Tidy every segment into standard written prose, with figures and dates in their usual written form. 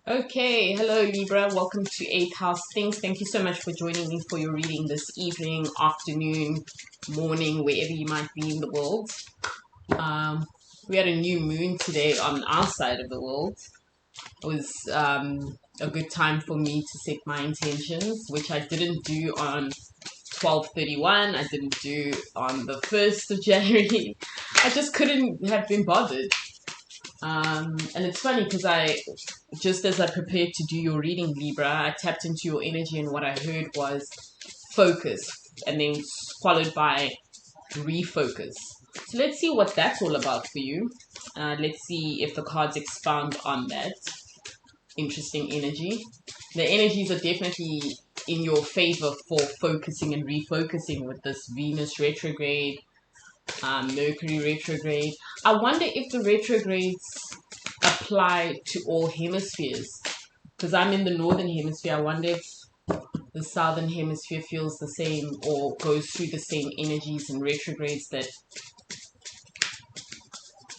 Okay, hello Libra, welcome to 8th House Things. Thank you so much for joining me for your reading this evening, afternoon, morning, wherever you might be in the world. We had a new moon today on our side of the world. It was a good time for me to set my intentions, which I didn't do on 12/31. I didn't do on the 1st of January. I just couldn't have been bothered. And it's funny because just as I prepared to do your reading, Libra, I tapped into your energy, and what I heard was focus, and then followed by refocus. So let's see what that's all about for you. Let's see if the cards expound on that interesting energy. The energies are definitely in your favor for focusing and refocusing with this Venus retrograde, Mercury retrograde. I wonder if the retrogrades apply to all hemispheres, because I'm in the northern hemisphere. I wonder if the southern hemisphere feels the same or goes through the same energies and retrogrades that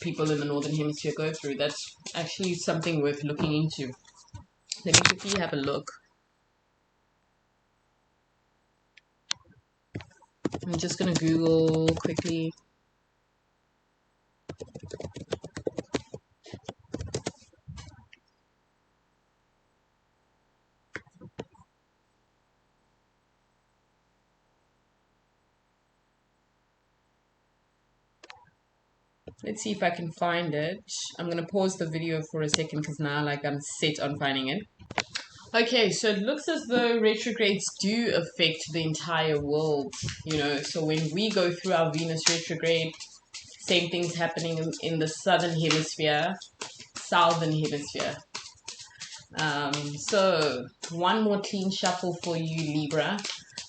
people in the northern hemisphere go through. That's actually something worth looking into. Let me quickly have a look. I'm just going to Google quickly. Let's see if I can find it. I'm going to pause the video for a second because now I'm set on finding it. Okay, so it looks as though retrogrades do affect the entire world, so when we go through our Venus retrograde, same thing's happening in the southern hemisphere, southern hemisphere. So one more clean shuffle for you, Libra,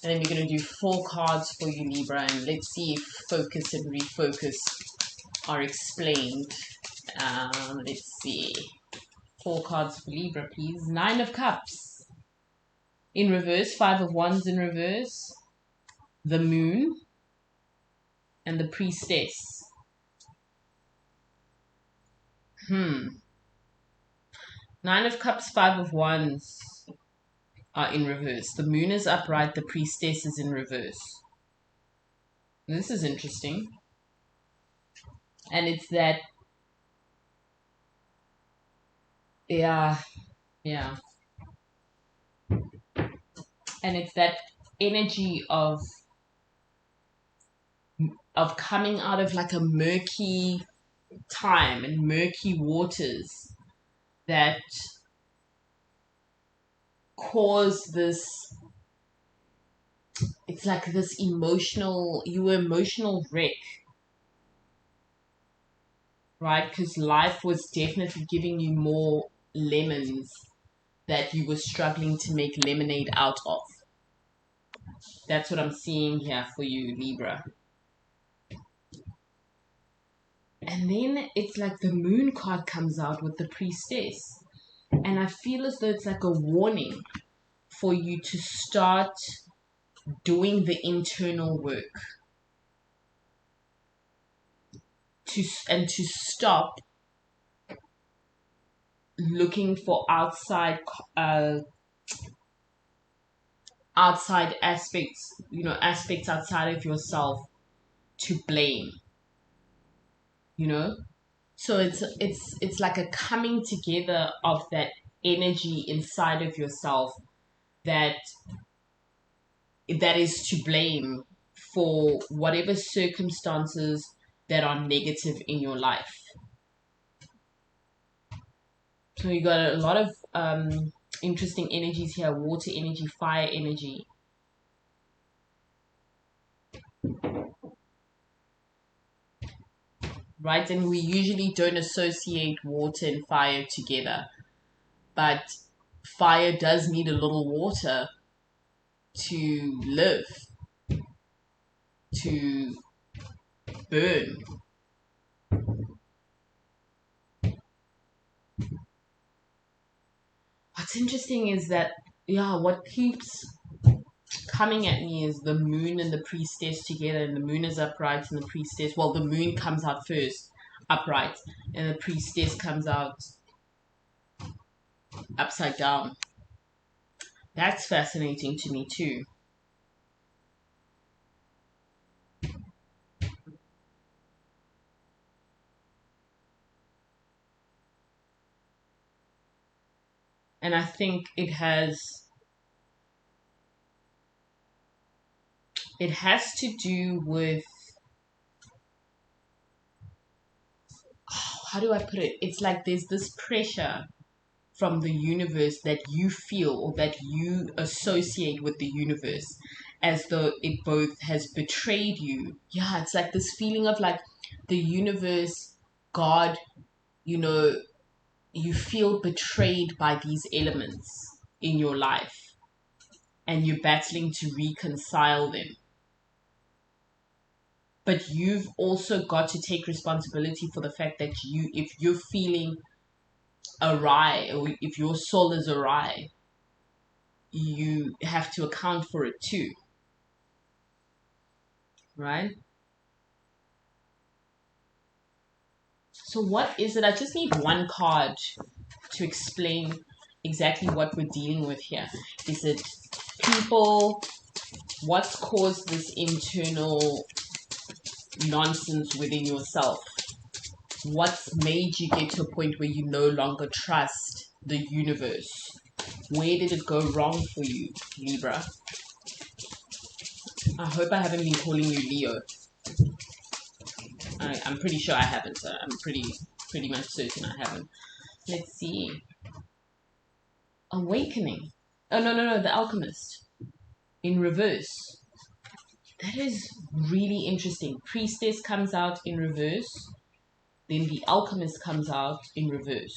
and then we're going to do 4 cards for you, Libra, and let's see if focus and refocus are explained. Let's see. 4 cards for Libra, please. 9 of Cups in reverse, 5 of Wands in reverse, the Moon, and the Priestess. 9 of Cups, 5 of Wands are in reverse. The Moon is upright, the Priestess is in reverse. This is interesting. And it's that, yeah. And it's that energy of coming out of like a murky time and murky waters that cause this. It's like this emotional wreck, right? Because life was definitely giving you more lemons that you were struggling to make lemonade out of. That's what I'm seeing here for you, Libra. And then it's like the Moon card comes out with the Priestess. And I feel as though it's like a warning for you to start doing the internal work. To stop looking for outside aspects, aspects outside of yourself to blame. So it's like a coming together of that energy inside of yourself that is to blame for whatever circumstances that are negative in your life. So you got a lot of interesting energies here: water energy, fire energy. Right? And we usually don't associate water and fire together. But fire does need a little water to live, to burn. What's interesting is that, what keeps coming at me is the Moon and the Priestess together, and the Moon is upright and the Priestess, well, the Moon comes out first upright and the Priestess comes out upside down. That's fascinating to me too. And I think it has to do with, how do I put it? It's like there's this pressure from the universe that you feel, or that you associate with the universe, as though it both has betrayed you. Yeah, it's like this feeling of like the universe, God, you know, you feel betrayed by these elements in your life, and you're battling to reconcile them. But you've also got to take responsibility for the fact that if you're feeling awry, or if your soul is awry, you have to account for it too, right? So what is it? I just need one card to explain exactly what we're dealing with here. Is it people? What's caused this internal nonsense within yourself? What's made you get to a point where you no longer trust the universe? Where did it go wrong for you, Libra? I hope I haven't been calling you Leo. I'm pretty sure I haven't. I'm pretty much certain I haven't. Let's see. Awakening. Oh, no, The Alchemist. In reverse. That is really interesting. Priestess comes out in reverse. Then the Alchemist comes out in reverse.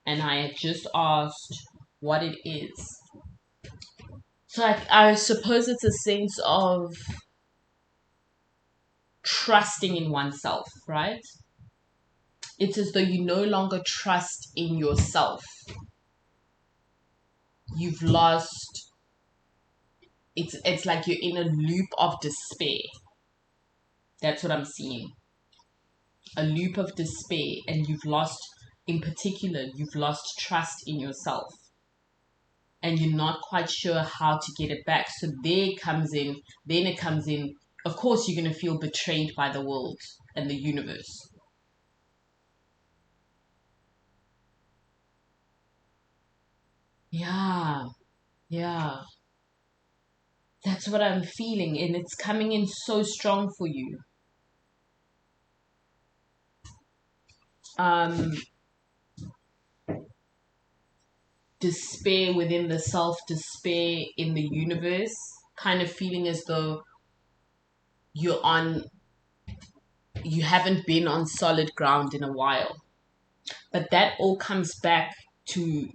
And I had just asked what it is. So I suppose it's a sense of trusting in oneself, right? It's as though you no longer trust in yourself. You've lost. It's like you're in a loop of despair. That's what I'm seeing. A loop of despair, and in particular, you've lost trust in yourself. And you're not quite sure how to get it back. So then it comes in, of course you're going to feel betrayed by the world and the universe. Yeah, yeah. That's what I'm feeling, and it's coming in so strong for you. Um, Despair within the self, despair in the universe, kind of feeling as though you're on, you haven't been on solid ground in a while. But that all comes back to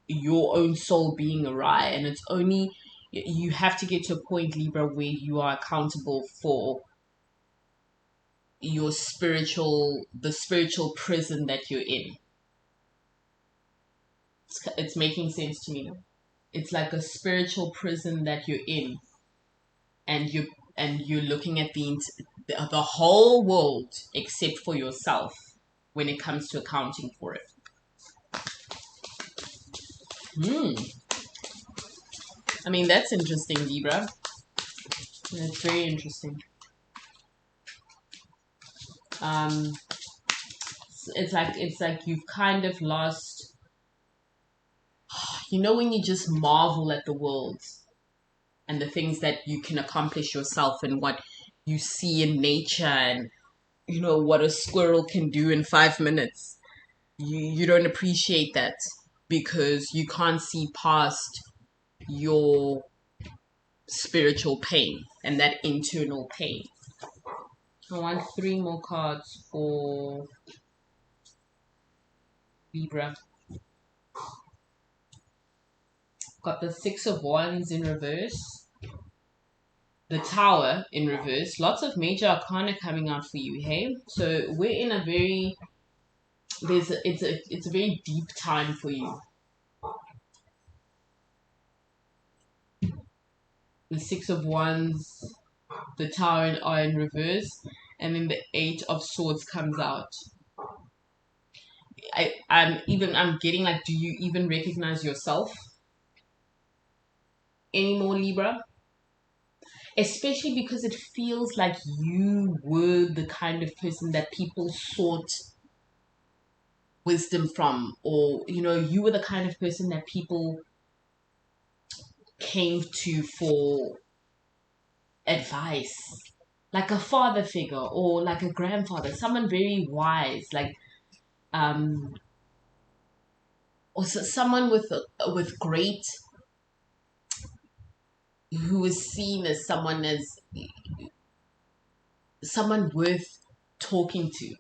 your own soul being awry, and it's only, you have to get to a point, Libra, where you are accountable for the spiritual prison that you're in. It's making sense to me. It's like a spiritual prison that you're in, and you're looking at the whole world except for yourself when it comes to accounting for it. I mean, that's interesting, Libra. That's very interesting. Um, it's like you've kind of lost. You know, when you just marvel at the world and the things that you can accomplish yourself, and what you see in nature, and what a squirrel can do in 5 minutes. You don't appreciate that because you can't see past your spiritual pain and that internal pain. I want 3 more cards for Libra. Got the 6 of Wands in reverse, the Tower in reverse. Lots of major arcana coming out for you, hey? So we're in a very, it's a very deep time for you. The 6 of Wands, the Tower are in reverse, and then the 8 of Swords comes out. I'm getting like, do you even recognize yourself anymore, Libra? Especially because it feels like you were the kind of person that people sought wisdom from, or you were the kind of person that people came to for advice, like a father figure or like a grandfather, someone very wise, like um or someone with great, who is seen as someone worth talking to.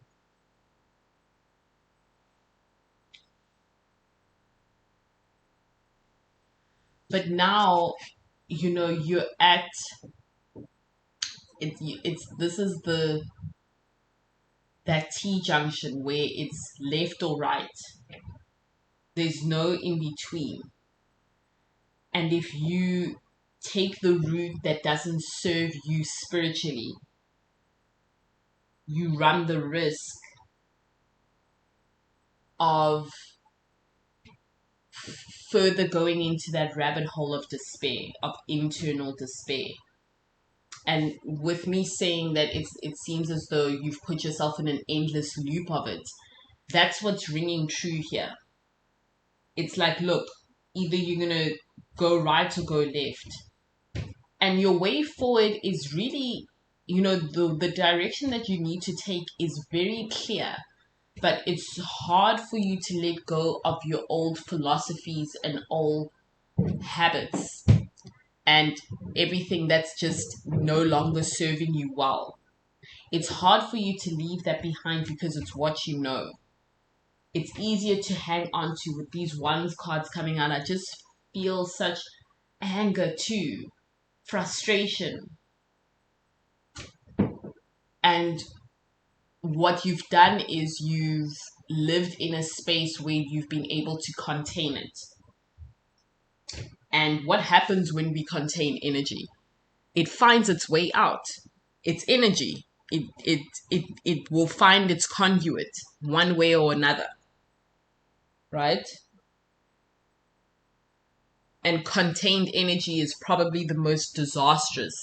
But now, you're at it's this is the that T junction where it's left or right. There's no in between. And if you take the route that doesn't serve you spiritually, you run the risk of further going into that rabbit hole of despair, of internal despair. And with me saying that it seems as though you've put yourself in an endless loop of it, that's what's ringing true here. It's like, look, either you're going to go right or go left. And your way forward is really, the direction that you need to take is very clear. But it's hard for you to let go of your old philosophies and old habits and everything that's just no longer serving you well. It's hard for you to leave that behind because it's what you know. It's easier to hang on to with these ones cards coming out. I just feel such anger too, frustration. And what you've done is you've lived in a space where you've been able to contain it. And what happens when we contain energy? It finds its way out. It's energy. It will find its conduit one way or another. Right? And contained energy is probably the most disastrous,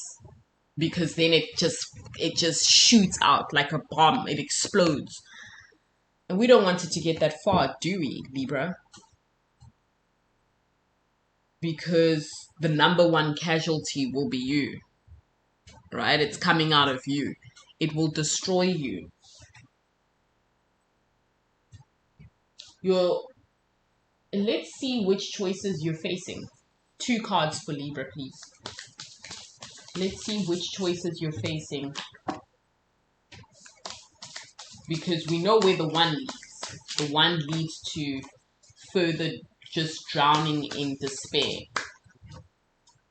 because then it just shoots out like a bomb. It explodes. And we don't want it to get that far, do we, Libra? Because the number one casualty will be you. Right? It's coming out of you. It will destroy you. Let's see which choices you're facing. 2 cards for Libra, please. Let's see which choices you're facing. Because we know where the 1 leads. The 1 leads to further just drowning in despair,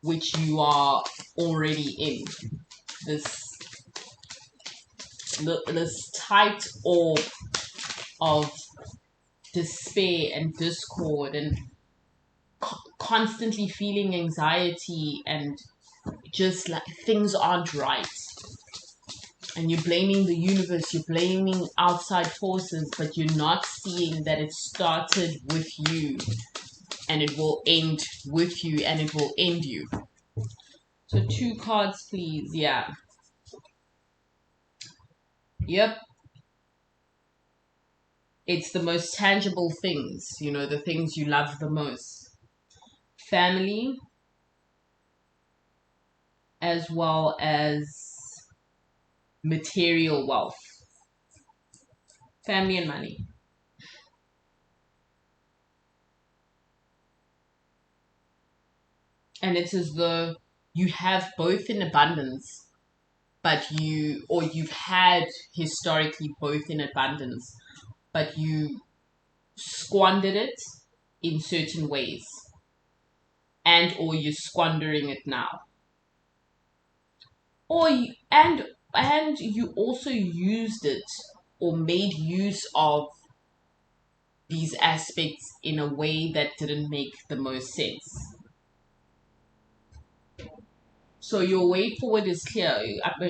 which you are already in. This tight orb of despair and discord and constantly feeling anxiety and just like things aren't right. And you're blaming the universe, you're blaming outside forces, but you're not seeing that it started with you and it will end with you and it will end you. So 2 cards, please. Yeah. Yep. It's the most tangible things, the things you love the most. Family, as well as material wealth. Family and money. And it's as though you have both in abundance, but you've had historically both in abundance, but you squandered it in certain ways, or you're squandering it now, and you also used it or made use of these aspects in a way that didn't make the most sense. So your way forward is clear.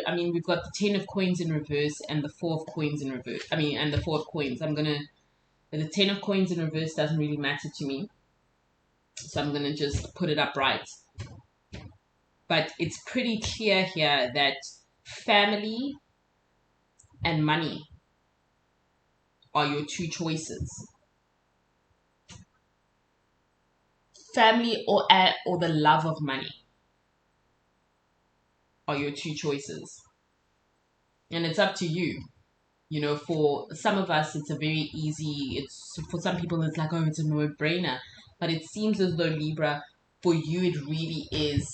I mean, we've got the 10 of coins in reverse and the 4 of coins in reverse. And the 4 of coins. I'm gonna The 10 of coins in reverse doesn't really matter to me. So I'm going to just put it upright. But it's pretty clear here that family and money are your two choices. Family or the love of money are your two choices. And it's up to you. You know, for some of us, it's a very easy, for some people, it's like, oh, it's a no-brainer. But it seems as though, Libra, for you, it really is,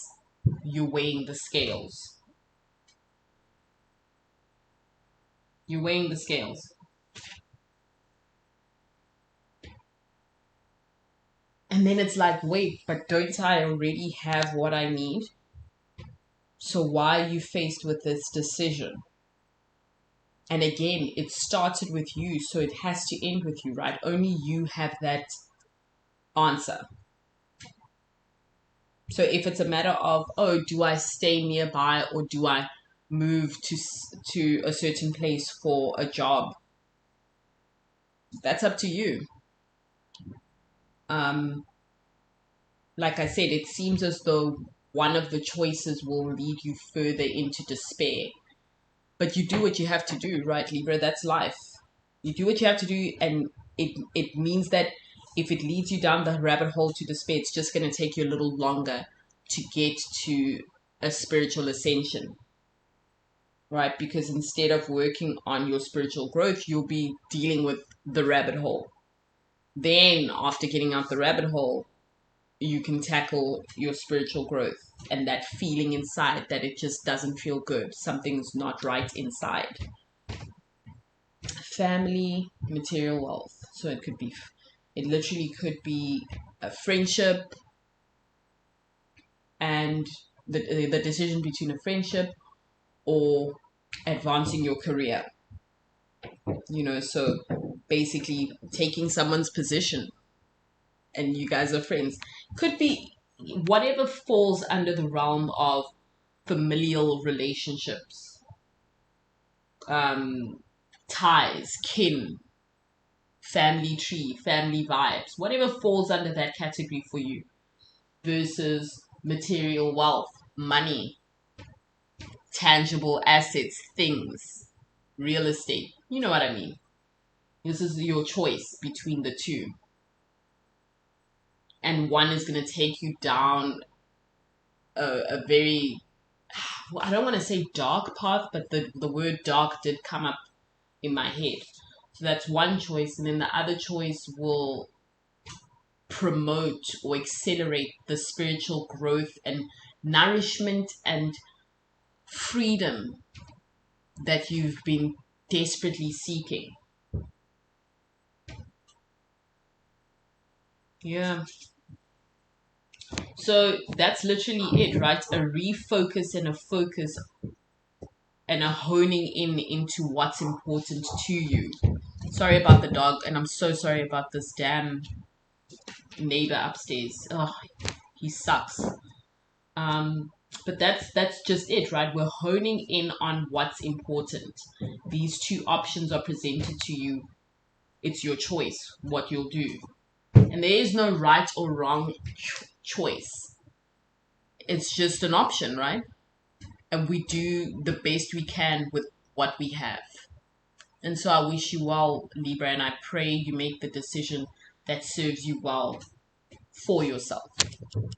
you're weighing the scales. You're weighing the scales. And then it's like, wait, but don't I already have what I need? So why are you faced with this decision? And again, it started with you, so it has to end with you, right? Only you have that answer. So if it's a matter of, oh, do I stay nearby or do I move to a certain place for a job? That's up to you. Like I said, it seems as though one of the choices will lead you further into despair. But you do what you have to do, right, Libra? That's life. You do what you have to do, and it means that if it leads you down the rabbit hole to despair, it's just going to take you a little longer to get to a spiritual ascension, right? Because instead of working on your spiritual growth, you'll be dealing with the rabbit hole. Then, after getting out the rabbit hole, you can tackle your spiritual growth and that feeling inside that it just doesn't feel good. Something's not right inside. Family, material wealth. So it literally could be a friendship and the decision between a friendship or advancing your career. You know, so basically taking someone's position and you guys are friends. Could be whatever falls under the realm of familial relationships, ties, kin, family tree, family vibes, whatever falls under that category for you, versus material wealth, money, tangible assets, things, real estate. You know what I mean? This is your choice between the two. And one is going to take you down a very, I don't want to say dark path, but the word dark did come up in my head. So that's one choice. And then the other choice will promote or accelerate the spiritual growth and nourishment and freedom that you've been desperately seeking. Yeah. So that's literally it, right? A refocus and a focus and a honing in into what's important to you. Sorry about the dog, and I'm so sorry about this damn neighbor upstairs. Oh, he sucks. But that's just it, right? We're honing in on what's important. These two options are presented to you. It's your choice what you'll do. And there is no right or wrong choice. It's just an option, right? And we do the best we can with what we have. And so I wish you well, Libra, and I pray you make the decision that serves you well for yourself.